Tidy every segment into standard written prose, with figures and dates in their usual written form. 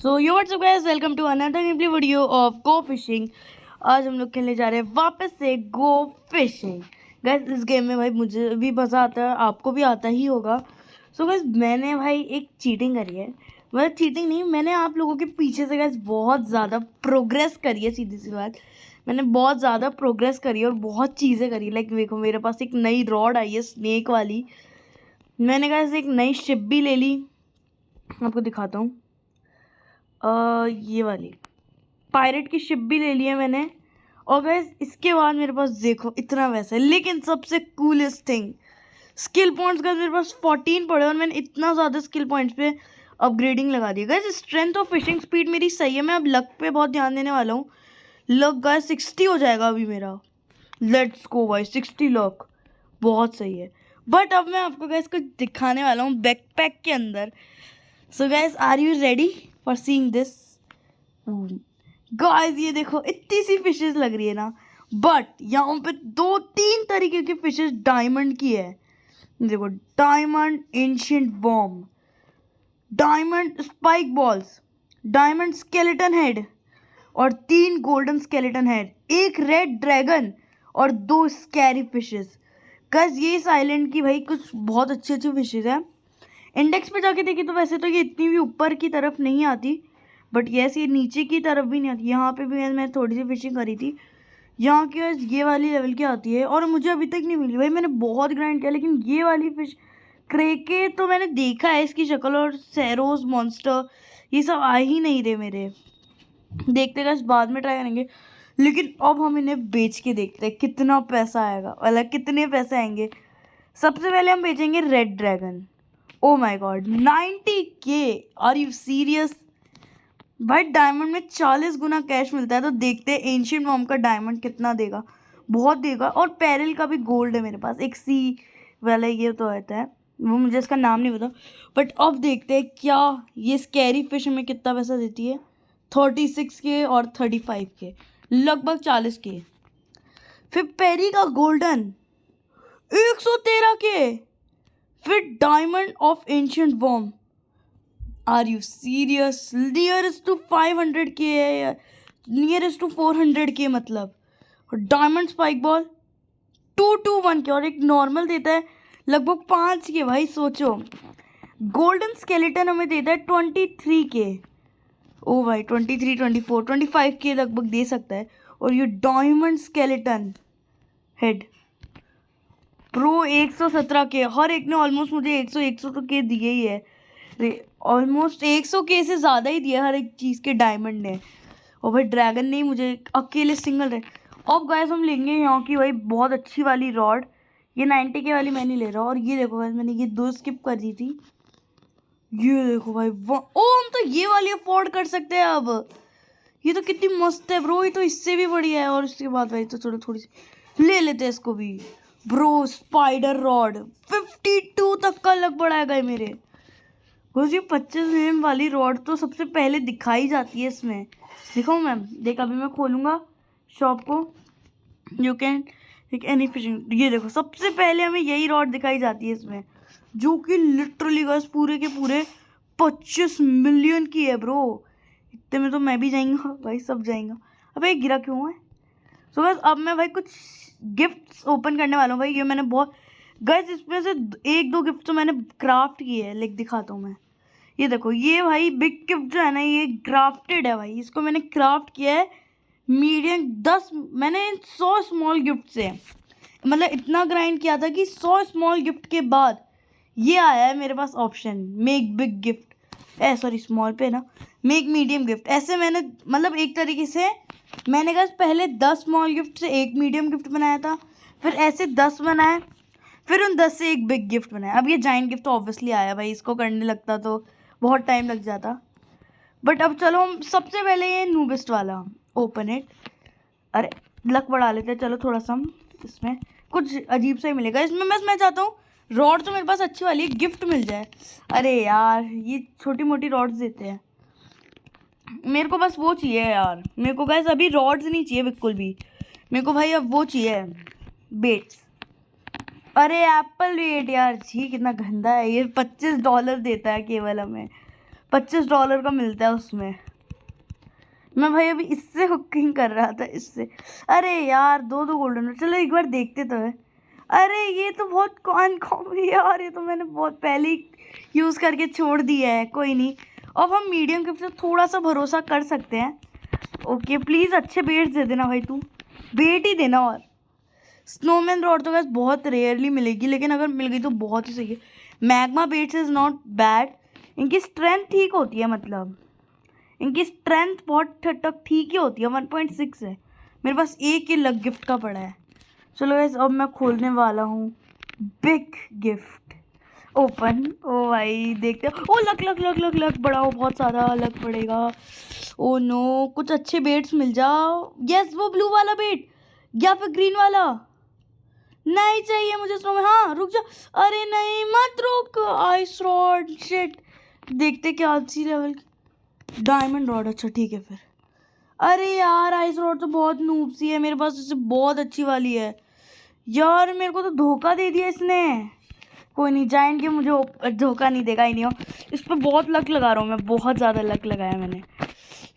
So yo whatsapp guys, welcome to another gameplay video of go fishing. आज हम लोग खेलने जा रहे हैं वापस से गो फिशिंग। गाइस इस गेम में भाई मुझे भी मज़ा आता है, आपको भी आता ही होगा। सो गाइस मैंने भाई एक चीटिंग करी है, मतलब चीटिंग नहीं, मैंने आप लोगों के पीछे से गाइस बहुत ज़्यादा प्रोग्रेस करी है। सीधी सी बात, मैंने बहुत ज़्यादा प्रोग्रेस करी है और बहुत चीज़ें करी। लाइक देखो, मेरे पास एक नई रॉड आई है स्नेक वाली। मैंने गाइस एक नई शिप भी ले ली, आपको दिखाता हूँ। ये वाली पायरेट की शिप भी ले ली है मैंने। और गाइस इसके बाद मेरे पास देखो इतना वैसा है, लेकिन सबसे coolest thing skill points. Guys मेरे पास 14 पड़े और मैंने इतना ज़्यादा स्किल पॉइंट्स पे अपग्रेडिंग लगा दी। गाइस स्ट्रेंथ और फिशिंग स्पीड मेरी सही है, मैं अब लक पे बहुत ध्यान देने वाला हूँ। लक गाइस 60 हो जाएगा अभी मेरा। लेट्स गो भाई, 60 लक बहुत सही है। बट अब मैं आपको गाइस कुछ दिखाने वाला हूँ बैकपैक के अंदर। So guys are you ready for seeing this? Guys ये देखो इतनी सी फिशेस लग रही है ना, बट यहाँ पे 2-3 तरीके की फिशेस डायमंड की है। देखो, diamond ancient worm, diamond spike balls, diamond skeleton head और 3 गोल्डन स्केलेटन हेड, एक रेड ड्रैगन और 2 स्कैरी फिशेस। गाइस ये इस आइलैंड की भाई कुछ बहुत अच्छी अच्छी फिशेस है। इंडेक्स पे जाके देखिए तो वैसे तो ये इतनी भी ऊपर की तरफ नहीं आती, बट यस ये नीचे की तरफ भी नहीं आती। यहाँ पे भी मैं थोड़ी सी फिशिंग करी थी, यहाँ की ये वाली लेवल की आती है और मुझे अभी तक नहीं मिली। भाई मैंने बहुत ग्राइंड किया, लेकिन ये वाली फिश क्रेके तो मैंने देखा है इसकी शक्ल, और सैरोज मॉन्स्टर ये सब आ ही नहीं रहे मेरे। देखते हैं, बाद में ट्राई करेंगे। लेकिन अब हम इन्हें बेच के देखते हैं कितना पैसा आएगा, मतलब कितने पैसे आएंगे। सबसे पहले हम बेचेंगे red dragon. Oh my god, 90K, are you serious? भाई डायमंड में 40 गुना कैश मिलता है, तो देखते हैं एंशिएंट वॉर्म का डायमंड कितना देगा। बहुत देगा। और पैरल का भी गोल्ड है मेरे पास, एक सी वाला ये तो होता है, वो मुझे इसका नाम नहीं पता। बट अब देखते हैं क्या ये स्कैरी फिश में कितना पैसा देती है। 36K और 35K, लगभग 40K। फिर पेरी का गोल्डन 113K। फिर diamond of ancient worm, are you serious? Nearest to 500K है यार, नियरेस्ट टू 400K मतलब। और डायमंड स्पाइक बॉल 221K और एक नॉर्मल देता है लगभग 5K। भाई सोचो, गोल्डन स्केलेटन हमें देता है 23K। ओ भाई 23, 24, 25K लगभग दे सकता है। और ये diamond skeleton head pro 117K, हर एक ने ऑलमोस्ट मुझे 100 तो के दिए ही है। ऑलमोस्ट 100K से ज़्यादा ही दिया हर एक चीज़ के डायमंड ने। और भाई ड्रैगन ने मुझे अकेले सिंगल है। अब गाइस हम लेंगे यहाँ की भाई बहुत अच्छी वाली रॉड। ये 90K वाली मैं नहीं ले रहा। और ये देखो गाइस, मैंने ये 2 स्किप कर दी थी। ये देखो भाई, ओ हम तो ये वाली अफोर्ड कर सकते हैं अब। ये तो कितनी मस्त है ब्रो, ये तो इससे भी बढ़िया है। और उसके बाद भाई तो चलो थोड़ी सी ले लेते हैं इसको भी। ब्रो स्पाइडर रॉड 52 तक का लग बढ़ाएगा है मेरे। बस ये 25 mm वाली रॉड तो सबसे पहले दिखाई जाती है इसमें। दिखाऊँ मैम? देख अभी मैं खोलूँगा शॉप को, you can take any fishing. ये देखो सबसे पहले हमें यही रॉड दिखाई जाती है इसमें, जो कि लिटरली गाइस पूरे के पूरे 25 मिलियन की है ब्रो। इतने में तो मैं भी जाएंगा भाई, सब जाएंगा। अबे गिरा क्यों है? सो गाइस अब मैं भाई कुछ गिफ्ट्स ओपन करने वाला हूँ। भाई ये मैंने बहुत, गाइस इसमें से 1-2 गिफ्ट तो मैंने क्राफ्ट किए हैं, लाइक दिखाता हूँ मैं। ये देखो, ये भाई बिग गिफ्ट जो है ना, ये क्राफ्टेड है भाई, इसको मैंने क्राफ्ट किया है मीडियम 10। मैंने 100 स्मॉल गिफ्ट से, मतलब इतना ग्राइंड किया था कि 100 स्मॉल गिफ्ट के बाद ये आया है मेरे पास option, make big gift, sorry small पे ना, मेक मीडियम गिफ्ट। ऐसे मैंने मतलब एक तरीके से मैंने कहा पहले 10 स्मॉल गिफ्ट से एक मीडियम गिफ्ट बनाया था, फिर ऐसे 10 बनाए, फिर उन 10 से एक बिग गिफ्ट बनाया। अब ये जाइंट गिफ्ट तो ऑब्वियसली आया भाई, इसको करने लगता तो बहुत टाइम लग जाता। बट अब चलो हम सबसे पहले ये नूबिस्ट वाला ओपन इट। अरे लक बढ़ा लेते हैं चलो थोड़ा सा हम, इसमें कुछ अजीब सा ही मिलेगा। इसमें बस मैं चाहता हूँ रॉड तो मेरे पास अच्छी वाली गिफ्ट मिल जाए। अरे यार ये छोटी मोटी रॉड्स देते हैं, मेरे को बस वो चाहिए यार। मेरे को गाइस अभी रॉड्स नहीं चाहिए बिल्कुल भी, मेरे को भाई अब वो चाहिए बेट्स। अरे एप्पल वेट यार, छी कितना गंदा है ये, $25 देता है केवल हमें। $25 का मिलता है उसमें। मैं भाई अभी इससे हुकिंग कर रहा था, इससे। अरे यार, दो गोल्डन। चलो एक बार देखते तो है। अरे ये तो बहुत अनकॉमन यार, ये तो मैंने बहुत पहले ही यूज़ करके छोड़ दिया है। कोई नहीं, अब हम मीडियम गिफ्ट से थोड़ा सा भरोसा कर सकते हैं। ओके प्लीज़ अच्छे बेट्स दे देना भाई, तू बेट ही देना। और स्नोमैन रॉड तो गैस बहुत रेयरली मिलेगी, लेकिन अगर मिल गई तो बहुत ही सही है। Magma baits is not bad, इनकी स्ट्रेंथ ठीक होती है, मतलब इनकी स्ट्रेंथ बहुत तक ठीक ही होती है। 1.6 है। मेरे पास एक ही लक गिफ्ट का पड़ा है। चलो गैस अब मैं खोलने वाला हूँ बिग गिफ्ट। ओपन। ओ भाई देखते हो। ओ luck luck luck luck luck बढ़ाओ, बहुत सारा लक पड़ेगा। ओ नो, कुछ अच्छे बेट्स मिल जाओ। यस, वो ब्लू वाला बेट या फिर ग्रीन वाला। नहीं चाहिए मुझे स्नो में। हाँ रुक जा। अरे नहीं, मत रुक। Ice rod, shit. देखते क्या अच्छी लेवल की डायमंड रॉड। अच्छा ठीक है फिर। अरे यार, आइस रॉड तो बहुत नूब सी है, मेरे पास इससे बहुत अच्छी वाली है यार। मेरे को तो धोखा दे दिया इसने। कोई नहीं, जाएंट के मुझे धोखा नहीं देगा ही नहीं हो। इस पर बहुत लक लगा रहा हूँ मैं, बहुत ज़्यादा लक लगाया मैंने।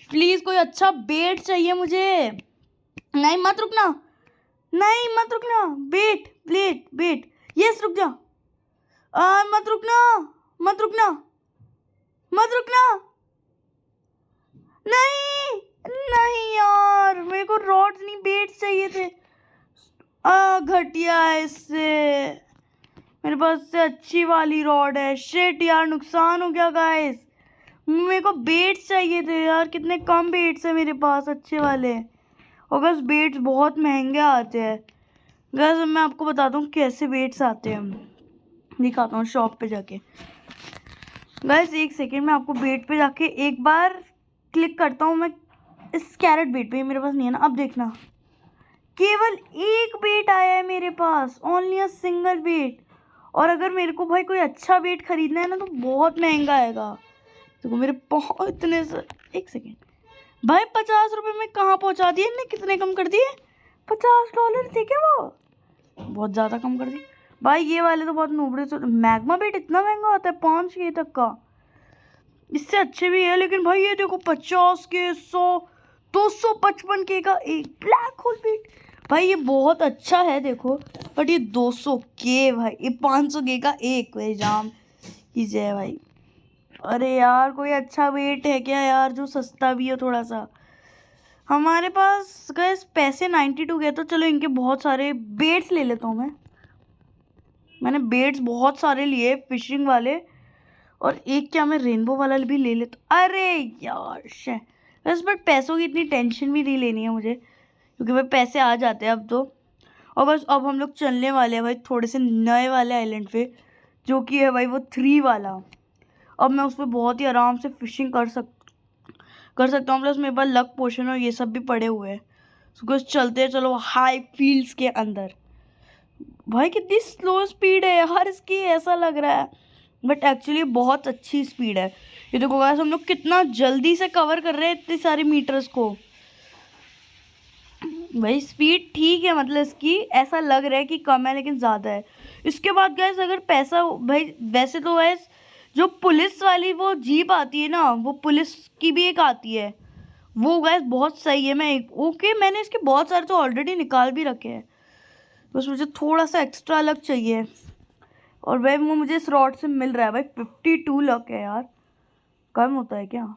प्लीज़ कोई अच्छा बेट चाहिए मुझे। नहीं मत रुकना, नहीं मत रुकना। बेट बेट बेट। यस रुक जा। मत रुकना, मत रुकना, मत रुकना। नहीं नहीं यार, मेरे को रॉड्स नहीं बेट्स चाहिए थे। घटिया है इससे। मेरे पास से अच्छी वाली रॉड है। शिट यार, नुकसान हो गया गाइस। मेरे को बेट्स चाहिए थे यार, कितने कम बेट्स है मेरे पास अच्छे वाले। और गैस बेट्स बहुत महंगे आते हैं। गैस मैं आपको बताता हूँ कैसे बेट्स आते हैं, दिखाता हूँ शॉप पे जाके। गैस एक सेकेंड, मैं आपको बेट पे जाके एक बार क्लिक करता हूँ। मैं इस कैरेट बेट पे, मेरे पास नहीं है ना। अब देखना, केवल एक बेट आया है मेरे पास, ओनली अ सिंगल बेट। और अगर मेरे को भाई कोई अच्छा बेट खरीदना है ना तो बहुत महंगा आएगा। देखो मेरे बहुत इतने से। एक सेकेंड भाई, $50 में कहाँ पहुँचा दिए इनने, कितने कम कर दिए? $50 थे क्या वो? बहुत ज़्यादा कम कर दिए भाई। ये वाले तो बहुत नूबड़े से। मैग्मा बेट इतना महंगा होता है, 5K तक का। इससे अच्छे भी है, लेकिन भाई ये देखो 50K, 100, 255K का एक ब्लैक होल बेट। भाई ये बहुत अच्छा है देखो, बट ये 200K भाई, ये 500K का एक भाई, जाम कीजिए है भाई। अरे यार कोई अच्छा वेट है क्या यार, जो सस्ता भी हो थोड़ा सा। हमारे पास गैस पैसे 92 गए, तो चलो इनके बहुत सारे बेट्स ले लेता हूँ मैंने बेट्स बहुत सारे लिए फिशिंग वाले, और एक क्या मैं रेनबो वाला भी ले लेता। अरे यार बस, बट पैसों की इतनी टेंशन भी नहीं लेनी है मुझे, क्योंकि भाई पैसे आ जाते हैं अब तो। और बस अब हम लोग चलने वाले हैं भाई थोड़े से नए वाले आइलैंड पे, जो कि है भाई वो 3 वाला। अब मैं उस पर बहुत ही आराम से फिशिंग कर सकता हूँ। प्लस मेरे पास लक पोशन और ये सब भी पड़े हुए हैं। तो चलते हैं, चलो हाई फील्ड्स के अंदर। भाई कितनी स्लो स्पीड है यार इसकी, ऐसा लग रहा है, बट एक्चुअली बहुत अच्छी स्पीड है। ये देखो गाइस, हम लोग कितना जल्दी से कवर कर रहे हैं इतने सारे मीटर्स को। भाई स्पीड ठीक है, मतलब इसकी ऐसा लग रहा है कि कम है, लेकिन ज़्यादा है। इसके बाद गैस अगर पैसा भाई, वैसे तो गैस जो पुलिस वाली वो जीप आती है ना, वो पुलिस की भी एक आती है, वो गैस बहुत सही है। ओके मैंने इसके बहुत सारे तो ऑलरेडी निकाल भी रखे हैं, बस मुझे थोड़ा सा एक्स्ट्रा लक चाहिए। और भाई वो मुझे इस रॉड से मिल रहा है भाई। 52 लक है यार, कम होता है क्या?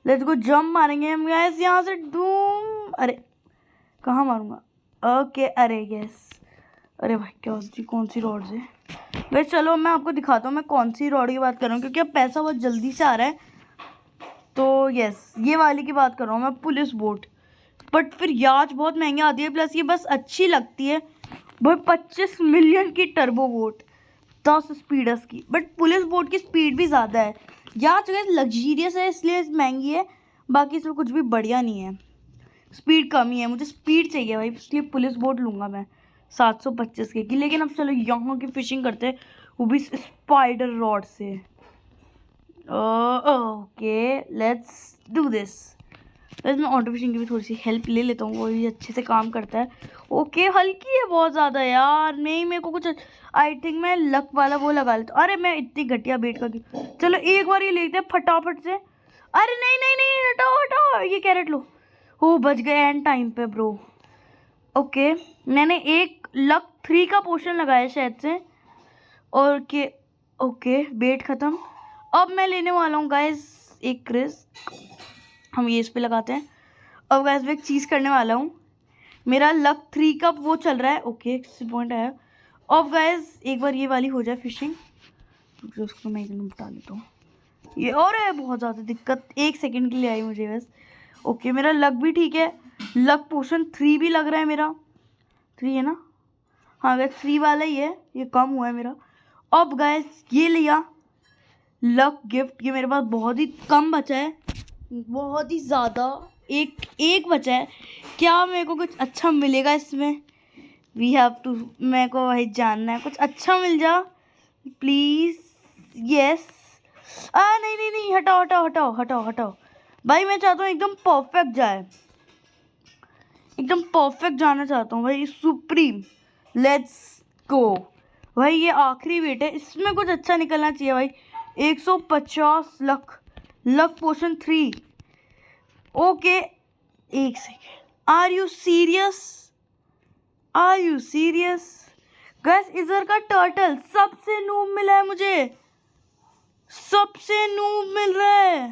लेट्स गो, जंप मारेंगे हम गैस यहाँ से। डूम। अरे कहाँ मारूंगा? ओके अरे यस। अरे भाई कौन सी रॉड है भाई? चलो मैं आपको दिखाता हूँ मैं कौन सी रॉड की बात कर रहा हूँ, क्योंकि अब पैसा बहुत जल्दी से आ रहा है। तो यस, ये वाली की बात कर रहा हूँ मैं, पुलिस बोट। बट फिर याच बहुत महंगी आती है, प्लस ये बस अच्छी लगती है भाई। 25 मिलियन की टर्बो बोट, 10 स्पीडर्स की, बट पुलिस बोट की स्पीड भी ज़्यादा है। याच लग्जीरियस है इसलिए महंगी है, बाकी इसमें कुछ भी बढ़िया नहीं है, स्पीड कम ही है। मुझे स्पीड चाहिए भाई, इसलिए पुलिस बोट लूँगा मैं 725K की। लेकिन अब चलो यहाँ की फिशिंग करते हैं, वो भी स्पाइडर रॉड से। Okay let's do this. वैसे मैं ऑटो फिशिंग की भी थोड़ी सी हेल्प ले लेता हूँ, वो भी अच्छे से काम करता है। ओके हल्की है बहुत ज़्यादा यार, नहीं मेरे को कुछ आई थिंक मैं लक वाला वो लगा लेता हूँ। अरे मैं इतनी घटिया बेट का चलो एक बार ये लेते हैं फटाफट से। अरे नहीं नहीं नहीं हटाओ हटाओ, ये कैरेट लो। हो बच गए एंड टाइम पे ब्रो। ओके मैंने एक लक 3 का पोशन लगाया शायद से, और के ओके बेट ख़त्म। अब मैं लेने वाला हूँ गाइस एक क्रिस, हम ये इस पे लगाते हैं। अब गाइस मैं एक चीज़ करने वाला हूँ, मेरा लक 3 का वो चल रहा है। ओके 60 पॉइंट आया। अब गाइस एक बार ये वाली हो जाए फिशिंग, तो उसको मैं एकदम बता देता हूँ। ये और है बहुत ज़्यादा दिक्कत, 1 सेकंड के लिए आई मुझे बस। ओके मेरा लक भी ठीक है, लक पोशन 3 भी लग रहा है मेरा, 3 है ना, हाँ गाइस 3 वाला ही है, ये कम हुआ है मेरा। अब गाइस ये लिया लक गिफ्ट, ये मेरे पास बहुत ही कम बचा है, बहुत ही ज़्यादा, एक बचा है। क्या मेरे को कुछ अच्छा मिलेगा इसमें? वी हैव टू, मेरे को वही जानना है, कुछ अच्छा मिल जा प्लीज़। यस नहीं नहीं नहीं हटाओ हटाओ हटाओ हटाओ हटाओ भाई, मैं चाहता हूँ एकदम परफेक्ट जाए, एकदम परफेक्ट जाना चाहता हूँ भाई, सुप्रीम। लेट्स गो भाई, ये आखिरी वेट है, इसमें कुछ अच्छा निकलना चाहिए भाई। 150 luck potion 3। Okay 1 second, are you serious, are you serious guys? इधर का टर्टल सबसे नूब मिला है मुझे, सबसे नूब मिल रहा है।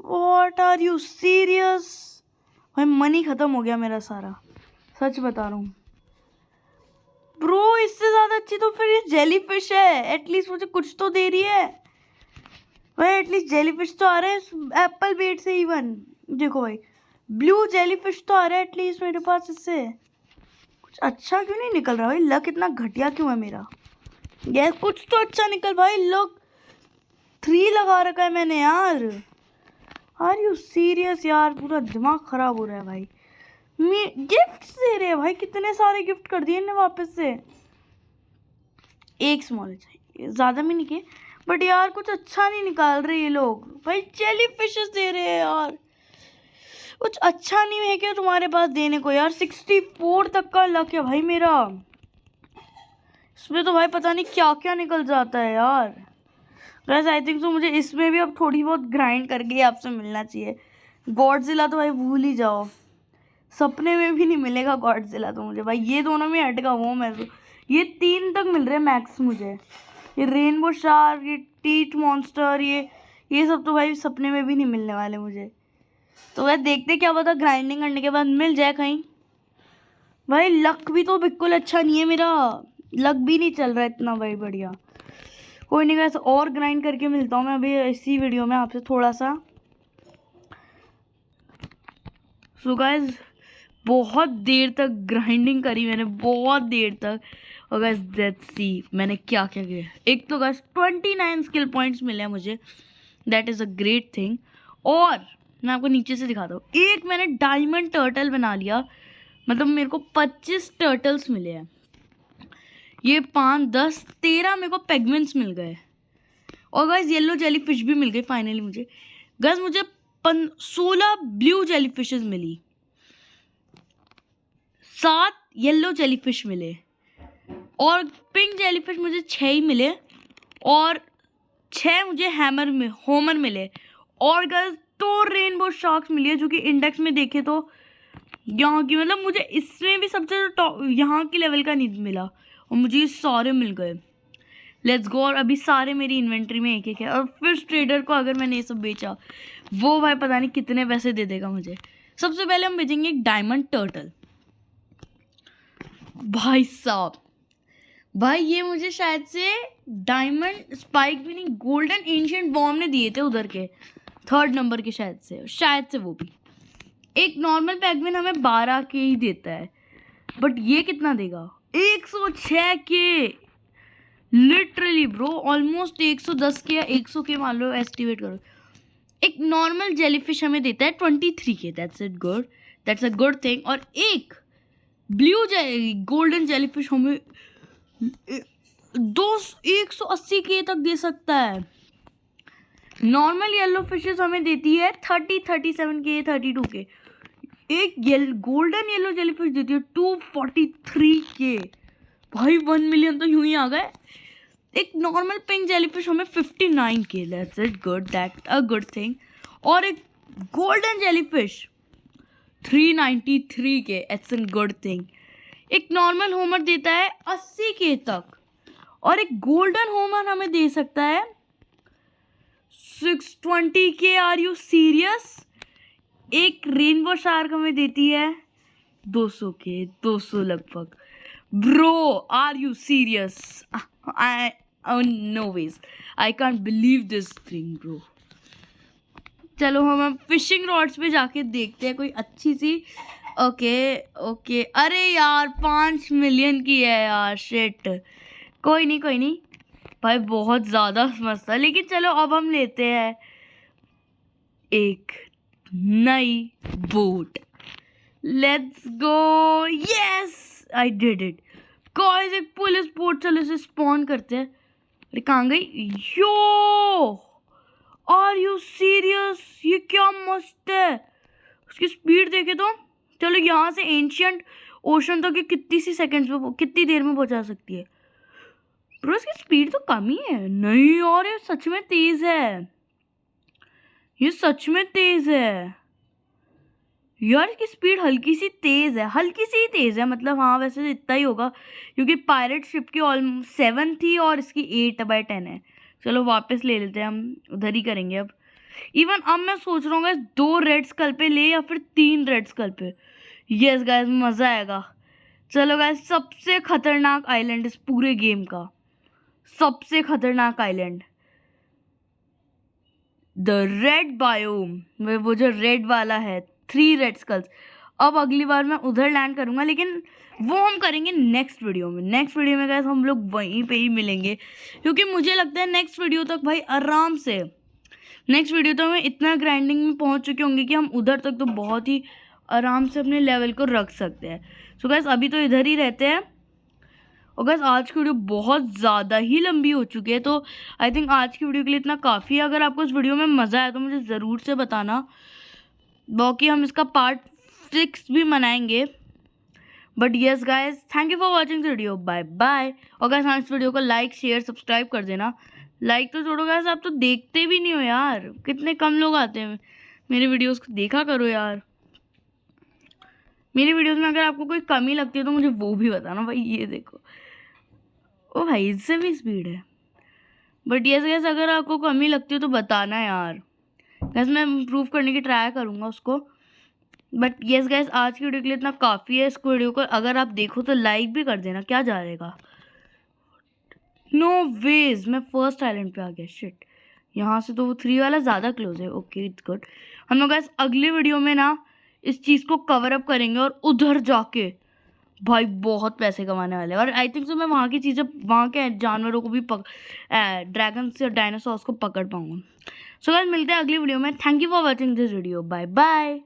व्हाट आर यू सीरियस भाई, मनी खत्म हो गया मेरा सारा, सच बता रहा हूँ ब्रो। इससे ज्यादा अच्छी तो फिर ये जेली फिश है, एटलीस्ट मुझे कुछ तो दे रही है भाई, एटलीस्ट जेली फिश तो आ रहा है एप्पल बेट से। इवन देखो भाई ब्लू जेली फिश तो आ रहा है एटलीस्ट मेरे पास, इससे कुछ अच्छा क्यों नहीं निकल रहा भाई? लक इतना घटिया क्यों है मेरा? यार कुछ तो अच्छा निकल भाई, लक 3 लगा रखा है मैंने यार, आर यू सीरियस यार? पूरा दिमाग खराब हो रहा है भाई। गिफ्ट दे रहे हैं भाई, कितने सारे गिफ्ट कर दिए इन्हें वापस से। एक स्मॉल चाहिए, ज़्यादा भी नहीं किए, बट यार कुछ अच्छा नहीं निकाल रहे ये लोग भाई। जेली फिशेस दे रहे हैं यार, कुछ अच्छा नहीं है क्या तुम्हारे पास देने को यार? 64 तक का लक है भाई मेरा, इसमें तो भाई पता नहीं क्या क्या निकल जाता है यार। बस आई थिंक तो मुझे इसमें भी अब थोड़ी बहुत ग्राइंड करके आपसे मिलना चाहिए। गॉडजिला तो भाई भूल ही जाओ, सपने में भी नहीं मिलेगा गॉडजिला तो मुझे भाई, ये दोनों में हटका हूँ मैं तो। ये 3 तक मिल रहे हैं मैक्स मुझे, ये रेनबो शार्क, ये टीट मॉन्स्टर, ये सब तो भाई सपने में भी नहीं मिलने वाले मुझे। तो वह देखते क्या पता ग्राइंडिंग करने के बाद मिल जाए कहीं। भाई लक भी तो बिल्कुल अच्छा नहीं है मेरा, लक भी नहीं चल रहा है इतना भाई बढ़िया। कोई नहीं गाइस, और ग्राइंड करके मिलता हूँ मैं अभी इसी वीडियो में आपसे थोड़ा सा। सो गाइस बहुत देर तक ग्राइंडिंग करी मैंने, बहुत देर तक। और गाइस लेट्स सी मैंने क्या क्या किया। एक तो गाइस 29 स्किल पॉइंट्स मिले हैं मुझे, that is a great thing. और मैं आपको नीचे से दिखाता हूँ, एक मैंने डायमंड टर्टल बना लिया, मतलब मेरे को 25 टर्टल्स मिले हैं। ये 5 10 13 मेरे को पेगमेंट्स मिल गए। और गाइस येलो जेली फिश भी मिल गई फाइनली मुझे। गाइस मुझे 16 ब्लू जेली फिशेस मिली, 7 येलो जेली फिश मिले, और पिंक जेली फिश मुझे 6 ही मिले, और 6 मुझे होमर मिले। और गाइस 2 रेनबो शार्क्स मिली है, जो कि इंडेक्स में देखे तो यहाँ की, मतलब मुझे इसमें भी सबसे टॉप यहाँ की लेवल का नहीं मिला, और मुझे ये सारे मिल गए। Let's go. और अभी सारे मेरी इन्वेंट्री में एक एक है। और फिर ट्रेडर को अगर मैंने ये सब बेचा, वो भाई पता नहीं कितने पैसे दे देगा मुझे। सबसे पहले हम बेचेंगे एक डायमंड टर्टल। भाई साहब भाई ये मुझे शायद से डायमंड स्पाइक भी नहीं, गोल्डन एंशिएंट वॉर्म ने दिए थे उधर के 3rd नंबर के, शायद से वो भी। एक नॉर्मल पैगमेन हमें 12 के ही देता है, बट ये कितना देगा? 106 के, लिटरली ब्रो ऑलमोस्ट 110 के या 100 के मान लो, एस्टिमेट करो। एक नॉर्मल जेलीफिश हमें देता है 23 के, that's it good, that's a good thing. और एक ब्लू गोल्डन जेलीफिश हमें 180 के तक दे सकता है। नॉर्मल येलो फिशेस हमें देती है 37 के 32 के। एक गोल्डन येलो जेलीफिश देती है 243 के। भाई 1 मिलियन तो यूं ही आ गए। एक नॉर्मल पिंक जेलीफिश हमें 59 के। That's it good, that a good thing. और एक गोल्डन जेलीफिश 393 के। It's a good thing. एक नॉर्मल होमर देता है 80 के तक, और एक गोल्डन होमर हमें दे सकता है 620 के। Are you serious? एक रेनबो शार्क हमें देती है 200 के, 200 लगभग। Bro are you serious? No ways, I can't believe this thing bro. चलो हम फिशिंग रॉड्स पे जाके देखते हैं कोई अच्छी सी। ओके अरे यार 5 मिलियन की है यार, शिट। कोई नहीं भाई, बहुत ज़्यादा मस्त था। लेकिन चलो अब हम लेते हैं एक नई boat. Let's go. Yes I did it guys. एक पुलिस बोट, चलो इसे स्पॉन करते हैं। अरे कहाँ गई? यो आर यू सीरियस? ये क्या मस्त है, उसकी स्पीड देखे तो। चलो यहाँ से एंशियंट ओशन तक कितनी सी सेकंड्स में, कितनी देर में पहुंचा सकती है? ब्रो इसकी स्पीड तो कम ही है। नहीं और ये सच में तेज है, ये सच में तेज है यार। इसकी स्पीड हल्की सी तेज है, हल्की सी तेज है मतलब। हाँ वैसे तो इतना ही होगा, क्योंकि पायरेट शिप की ऑलमोस्ट 7 थी और इसकी 8/10 है। चलो वापस ले लेते हैं, हम उधर ही करेंगे अब। इवन अब मैं सोच रहा हूँ 2 रेड स्कल पे ले या फिर 3 रेड स्कल पे। यस गाइस, मजा आएगा। चलो गाइस, सबसे खतरनाक आइलैंड इस पूरे गेम का, सबसे खतरनाक आइलैंड, द रेड बायोम, वो जो रेड वाला है, 3 रेड स्कल्स। अब अगली बार मैं उधर लैंड करूंगा, लेकिन वो हम करेंगे नेक्स्ट वीडियो में। नेक्स्ट वीडियो में गाइस हम लोग वहीं पे ही मिलेंगे, क्योंकि मुझे लगता है नेक्स्ट वीडियो तक भाई आराम से, नेक्स्ट वीडियो तक हम इतना ग्राइंडिंग में पहुंच चुके होंगे कि हम उधर तक तो बहुत ही आराम से अपने लेवल को रख सकते हैं। सो गाइस अभी तो इधर ही रहते हैं। और गाइस आज की वीडियो बहुत ज़्यादा ही लंबी हो चुकी है, तो आई थिंक आज की वीडियो के लिए इतना काफ़ी है। अगर आपको इस वीडियो में मज़ा आया तो मुझे ज़रूर से बताना, बाकी हम इसका पार्ट 6 भी मनाएंगे। But yes guys, thank you for watching the video, bye bye. और गाइस हाँ, इस वीडियो को लाइक शेयर सब्सक्राइब कर देना। लाइक तो छोड़ो गाइस, आप तो देखते भी नहीं हो यार, कितने कम लोग आते हैं मेरे वीडियोस को। देखा करो यार मेरी वीडियोस में। अगर आपको कोई कमी लगती है तो मुझे वो भी बताना भाई। ये देखो, ओ भाई इससे भी स्पीड है। बट यस गैस, अगर आपको कमी लगती है तो बताना यार। गैस मैं इम्प्रूव करने की ट्राई करूँगा उसको। बट यस गैस, आज की वीडियो के लिए इतना काफ़ी है। इसको वीडियो को अगर आप देखो तो लाइक भी कर देना, क्या जा रहेगा। नो वेज, मैं फर्स्ट आइलैंड पे आ गया, शिट। यहाँ से तो वो 3 वाला ज़्यादा क्लोज है। Okay it's good. हम लोग गैस अगली वीडियो में ना इस चीज़ को कवर अप करेंगे और उधर जाके भाई बहुत पैसे कमाने वाले हैं। और आई थिंक सो मैं वहाँ की चीज़ें, वहाँ के जानवरों को भी ड्रैगन्स या डायनासोर्स को पकड़ पाऊँगा। सो गाइस मिलते हैं अगली वीडियो में। Thank you for watching this video, bye bye.